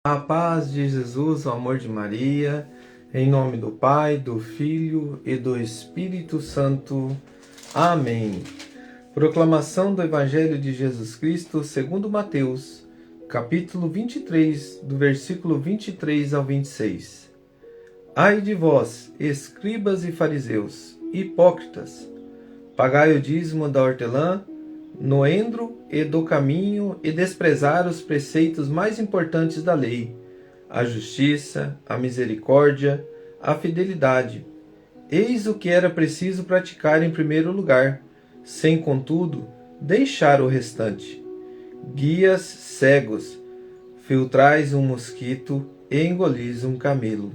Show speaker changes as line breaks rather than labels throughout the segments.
A paz de Jesus, o amor de Maria, em nome do Pai, do Filho e do Espírito Santo. Amém. Proclamação do Evangelho de Jesus Cristo segundo Mateus, capítulo 23, do versículo 23 ao 26. Ai de vós, escribas e fariseus, hipócritas, pagai o dízimo da hortelã, no endro e do caminho, e desprezar os preceitos mais importantes da lei, a justiça, a misericórdia, a fidelidade. Eis o que era preciso praticar em primeiro lugar, sem, contudo, deixar o restante. Guias cegos, filtrais um mosquito e engolis um camelo.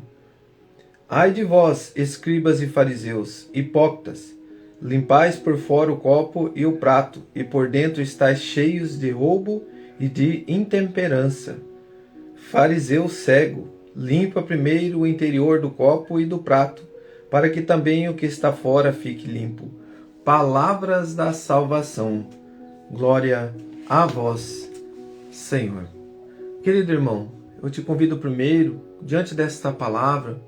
Ai de vós, escribas e fariseus, hipócritas, limpais por fora o copo e o prato, e por dentro estáis cheios de roubo e de intemperança. Fariseu cego, limpa primeiro o interior do copo e do prato, para que também o que está fora fique limpo. Palavras da salvação. Glória a vós, Senhor. Querido irmão, eu te convido primeiro, diante desta palavra,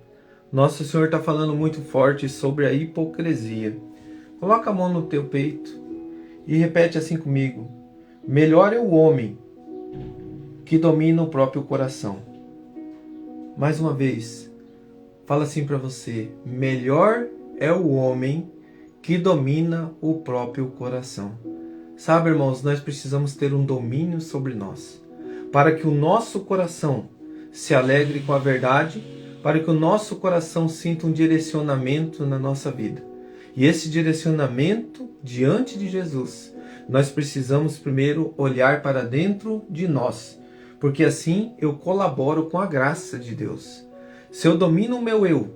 nosso Senhor está falando muito forte sobre a hipocrisia. Coloca a mão no teu peito e repete assim comigo. Melhor é o homem que domina o próprio coração. Mais uma vez, fala assim para você. Melhor é o homem que domina o próprio coração. Sabe, irmãos, nós precisamos ter um domínio sobre nós, para que o nosso coração se alegre com a verdade, para que o nosso coração sinta um direcionamento na nossa vida. E esse direcionamento diante de Jesus, nós precisamos primeiro olhar para dentro de nós, porque assim eu colaboro com a graça de Deus. Se eu domino o meu eu,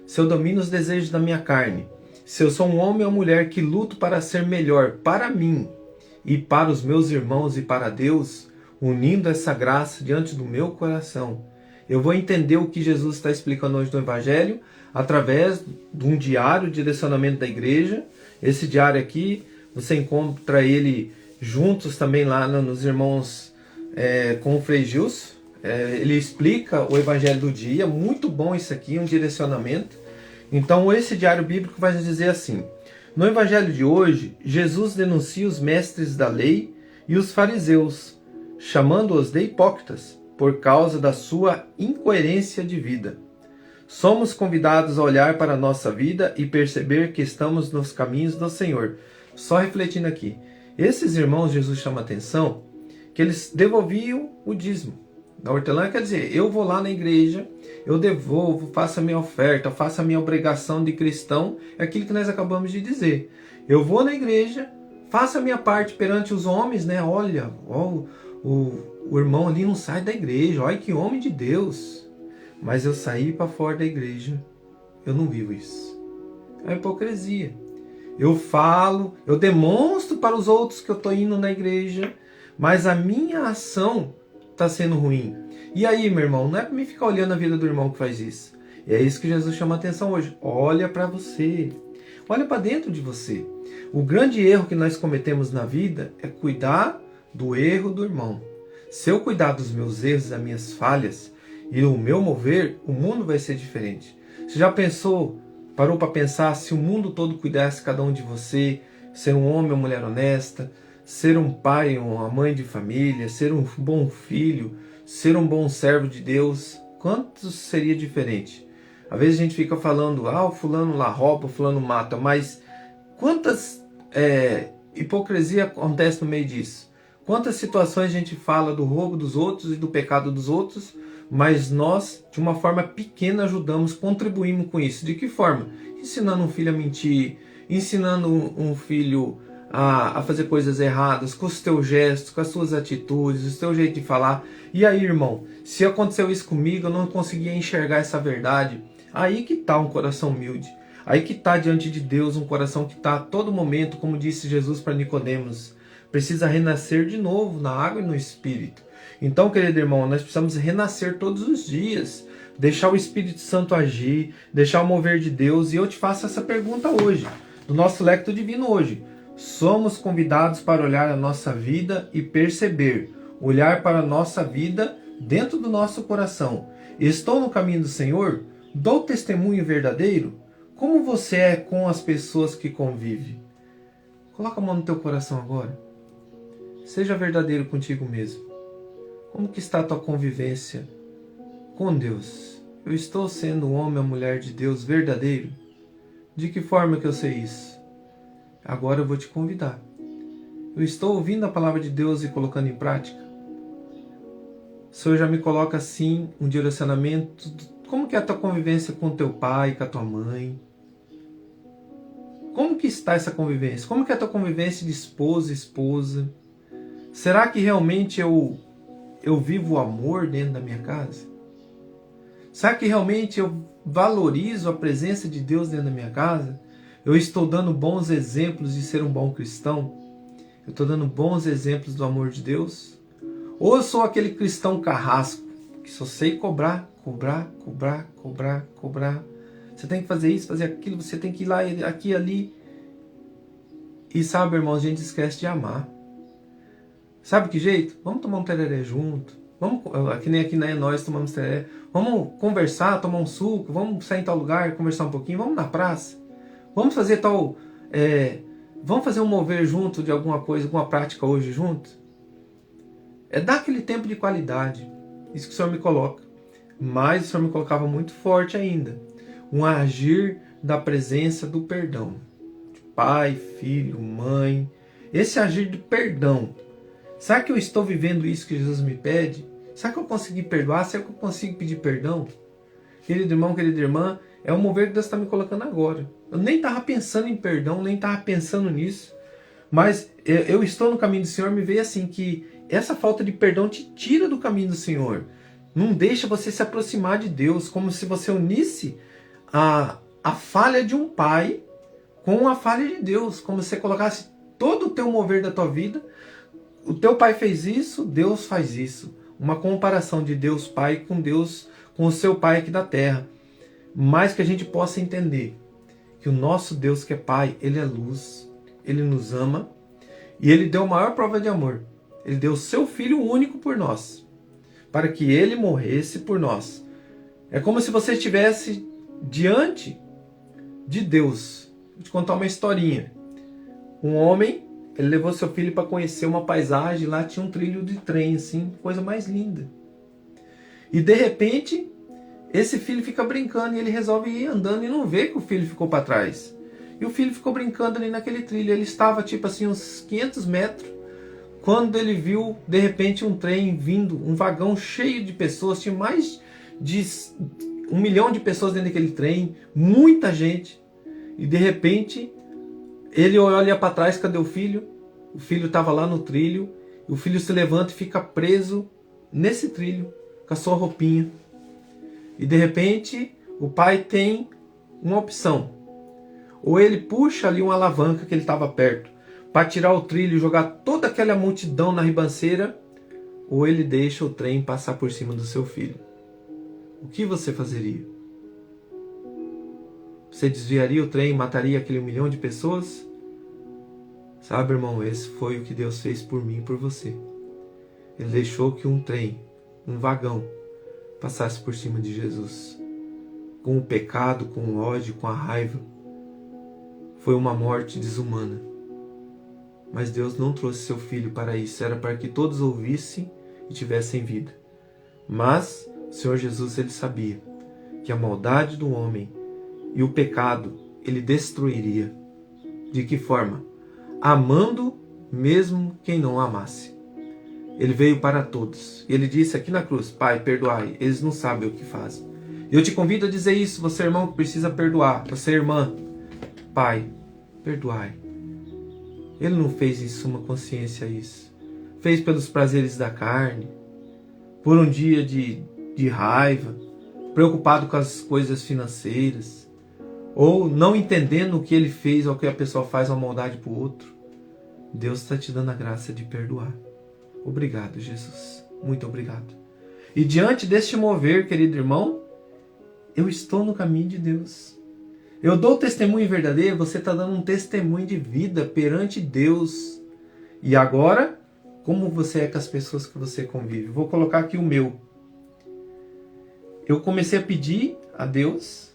se eu domino os desejos da minha carne, se eu sou um homem ou mulher que luto para ser melhor para mim e para os meus irmãos e para Deus, unindo essa graça diante do meu coração, eu vou entender o que Jesus está explicando hoje no Evangelho através de um diário de direcionamento da igreja. Esse diário aqui, você encontra ele juntos também lá nos Irmãos com o Frei Gilson. Ele explica o Evangelho do dia, muito bom isso aqui, um direcionamento. Então esse diário bíblico vai nos dizer assim. No Evangelho de hoje, Jesus denuncia os mestres da lei e os fariseus, chamando-os de hipócritas, por causa da sua incoerência de vida. Somos convidados a olhar para a nossa vida e perceber que estamos nos caminhos do Senhor. Só refletindo aqui. Esses irmãos, Jesus chama a atenção que eles devolviam o dízimo da hortelã. Quer dizer, eu vou lá na igreja, eu devolvo, faço a minha oferta, faço a minha obrigação de cristão. É aquilo que nós acabamos de dizer. Eu vou na igreja, faço a minha parte perante os homens, né? Olha, o irmão ali não sai da igreja, olha que homem de Deus. Mas eu saí para fora da igreja, eu não vivo isso. É hipocrisia. Eu falo, eu demonstro para os outros que eu estou indo na igreja, mas a minha ação está sendo ruim. E aí, meu irmão, não é para mim ficar olhando a vida do irmão que faz isso. E é isso que Jesus chama a atenção hoje. Olha para você. Olha para dentro de você. O grande erro que nós cometemos na vida é cuidar do erro do irmão. Se eu cuidar dos meus erros, das minhas falhas, e o meu mover, o mundo vai ser diferente. Você já parou para pensar se o mundo todo cuidasse cada um de você, ser um homem ou mulher honesta, ser um pai ou uma mãe de família, ser um bom filho, ser um bom servo de Deus, quanto seria diferente? Às vezes a gente fica falando, o fulano lá rouba, o fulano mata, mas quantas hipocrisia acontece no meio disso? Quantas situações a gente fala do roubo dos outros e do pecado dos outros, mas nós, de uma forma pequena, ajudamos, contribuímos com isso. De que forma? Ensinando um filho a mentir, ensinando um filho a fazer coisas erradas, com os teus gestos, com as suas atitudes, o teu jeito de falar. E aí, irmão, se aconteceu isso comigo, eu não conseguia enxergar essa verdade. Aí que está um coração humilde. Aí que está diante de Deus um coração que está a todo momento, como disse Jesus para Nicodemos, precisa renascer de novo na água e no Espírito. Então, querido irmão, nós precisamos renascer todos os dias, deixar o Espírito Santo agir, deixar o mover de Deus. E eu te faço essa pergunta hoje, do nosso Lectio Divino hoje. Somos convidados para olhar a nossa vida e perceber, olhar para a nossa vida dentro do nosso coração, estou no caminho do Senhor, dou testemunho verdadeiro, como você é com as pessoas que convive? Coloca a mão no teu coração agora. Seja verdadeiro contigo mesmo. Como que está a tua convivência com Deus? Eu estou sendo um homem ou mulher de Deus verdadeiro? De que forma que eu sei isso? Agora eu vou te convidar. Eu estou ouvindo a palavra de Deus e colocando em prática? O Senhor já me coloca assim um direcionamento. Como que é a tua convivência com teu pai, com a tua mãe? Como que está essa convivência? Como que é a tua convivência de esposo e esposa? Será que realmente eu vivo o amor dentro da minha casa? Será que realmente eu valorizo a presença de Deus dentro da minha casa? Eu estou dando bons exemplos de ser um bom cristão? Eu estou dando bons exemplos do amor de Deus? Ou eu sou aquele cristão carrasco, que só sei cobrar? Você tem que fazer isso, fazer aquilo, você tem que ir lá, aqui e ali. E sabe, irmãos, a gente esquece de amar. Sabe que jeito? Vamos tomar um tereré junto. Vamos, que nem aqui, né, nós tomamos tereré. Vamos conversar, tomar um suco. Vamos sair em tal lugar, conversar um pouquinho. Vamos na praça. Vamos fazer tal... vamos fazer um mover junto de alguma coisa, alguma prática hoje junto. É dar aquele tempo de qualidade. Isso que o Senhor me coloca. Mas o Senhor me colocava muito forte ainda. Um agir da presença do perdão. De pai, filho, mãe. Esse agir de perdão. Será que eu estou vivendo isso que Jesus me pede? Será que eu consegui perdoar? Será que eu consigo pedir perdão? Querido irmão, querida irmã, é o mover que Deus está me colocando agora. Eu nem estava pensando em perdão, nem estava pensando nisso. Mas eu estou no caminho do Senhor, me veio assim que essa falta de perdão te tira do caminho do Senhor. Não deixa você se aproximar de Deus, como se você unisse a falha de um pai com a falha de Deus. Como se você colocasse todo o teu mover da tua vida. O teu pai fez isso, Deus faz isso. Uma comparação de Deus Pai com Deus, com o seu Pai aqui da terra. Mas que a gente possa entender que o nosso Deus que é Pai, Ele é luz, Ele nos ama e Ele deu a maior prova de amor. Ele deu o seu Filho único por nós, para que Ele morresse por nós. É como se você estivesse diante de Deus. Vou te contar uma historinha. Um homem, ele levou seu filho para conhecer uma paisagem, lá tinha um trilho de trem, assim, coisa mais linda. E de repente, esse filho fica brincando e ele resolve ir andando e não vê que o filho ficou para trás. E o filho ficou brincando ali naquele trilho. Ele estava tipo assim uns 500 metros, quando ele viu de repente um trem vindo, um vagão cheio de pessoas, tinha mais de 1 milhão de pessoas dentro daquele trem, muita gente. E de repente, ele olha para trás, cadê o filho? O filho estava lá no trilho. E o filho se levanta e fica preso nesse trilho, com a sua roupinha. E de repente, o pai tem uma opção. Ou ele puxa ali uma alavanca que ele estava perto, para tirar o trilho e jogar toda aquela multidão na ribanceira. Ou ele deixa o trem passar por cima do seu filho. O que você fazeria? Você desviaria o trem e mataria aquele 1 milhão de pessoas? Sabe, irmão, esse foi o que Deus fez por mim e por você. Ele deixou que um trem, um vagão, passasse por cima de Jesus. Com o pecado, com o ódio, com a raiva. Foi uma morte desumana. Mas Deus não trouxe seu Filho para isso. Era para que todos ouvissem e tivessem vida. Mas o Senhor Jesus, ele sabia que a maldade do homem e o pecado, ele destruiria. De que forma? Amando mesmo quem não amasse. Ele veio para todos. Ele disse aqui na cruz, Pai, perdoai, eles não sabem o que fazem. Eu te convido a dizer isso, você irmão que precisa perdoar, você irmã, Pai, perdoai. Ele não fez em suma consciência isso. Fez pelos prazeres da carne, por um dia de raiva, preocupado com as coisas financeiras, ou não entendendo o que ele fez ou o que a pessoa faz uma maldade para o outro. Deus está te dando a graça de perdoar. Obrigado, Jesus. Muito obrigado. E diante deste mover, querido irmão, eu estou no caminho de Deus. Eu dou testemunho verdadeiro, você está dando um testemunho de vida perante Deus. E agora, como você é com as pessoas que você convive? Vou colocar aqui o meu. eu comecei a pedir a Deus,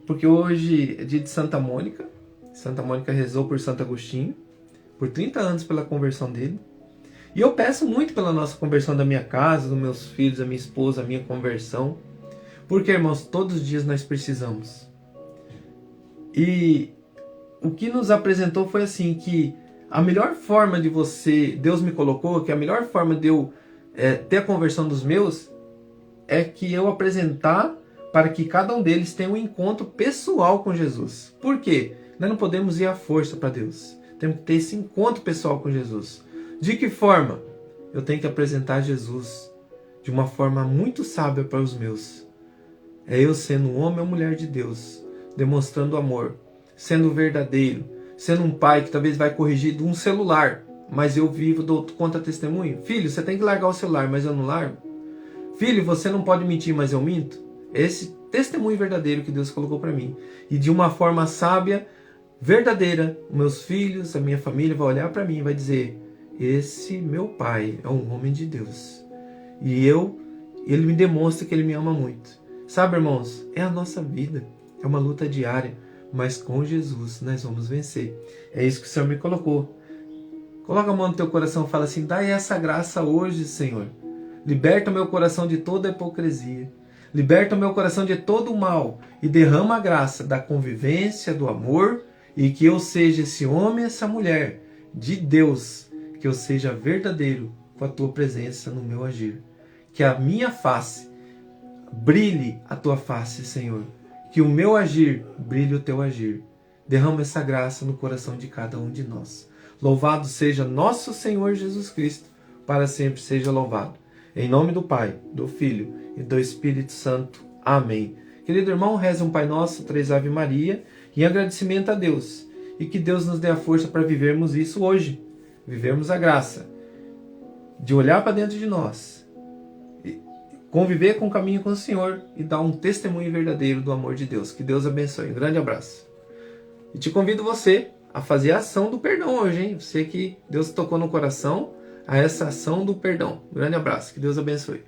porque hoje é dia de Santa Mônica. Santa Mônica rezou por Santo Agostinho, por 30 anos pela conversão dele. E eu peço muito pela nossa conversão da minha casa, dos meus filhos, da minha esposa, a minha conversão. Porque, irmãos, todos os dias nós precisamos. E o que nos apresentou foi assim, que a melhor forma de Deus me colocou, que a melhor forma de eu ter a conversão dos meus, é que eu apresentar para que cada um deles tenha um encontro pessoal com Jesus. Por quê? Nós não podemos ir à força para Deus. Temos que ter esse encontro pessoal com Jesus. De que forma? Eu tenho que apresentar Jesus de uma forma muito sábia para os meus. É eu sendo um homem ou mulher de Deus, demonstrando amor, sendo verdadeiro, sendo um pai que talvez vai corrigir de um celular, mas eu vivo, dou conta testemunho. Filho, você tem que largar o celular, mas eu não largo. Filho, você não pode mentir, mas eu minto. Esse testemunho verdadeiro que Deus colocou para mim. E de uma forma sábia, verdadeira, meus filhos, a minha família vai olhar para mim e vai dizer: esse meu pai é um homem de Deus. E ele me demonstra que ele me ama muito. Sabe, irmãos, é a nossa vida. É uma luta diária. Mas com Jesus nós vamos vencer. É isso que o Senhor me colocou. Coloca a mão no teu coração e fala assim: dai essa graça hoje, Senhor. Liberta o meu coração de toda a hipocrisia. Liberta o meu coração de todo o mal. E derrama a graça da convivência, do amor. E que eu seja esse homem, essa mulher de Deus. Que eu seja verdadeiro com a tua presença no meu agir. Que a minha face brilhe a tua face, Senhor. Que o meu agir brilhe o teu agir. Derrama essa graça no coração de cada um de nós. Louvado seja nosso Senhor Jesus Cristo, para sempre seja louvado. Em nome do Pai, do Filho e do Espírito Santo. Amém. Querido irmão, reze um Pai Nosso, 3 Ave Maria, em agradecimento a Deus. E que Deus nos dê a força para vivermos isso hoje. Vivermos a graça de olhar para dentro de nós, conviver com o caminho com o Senhor e dar um testemunho verdadeiro do amor de Deus. Que Deus abençoe. Um grande abraço. E te convido você a fazer a ação do perdão hoje, hein? Você que Deus tocou no coração, a essa ação do perdão. Um grande abraço. Que Deus abençoe.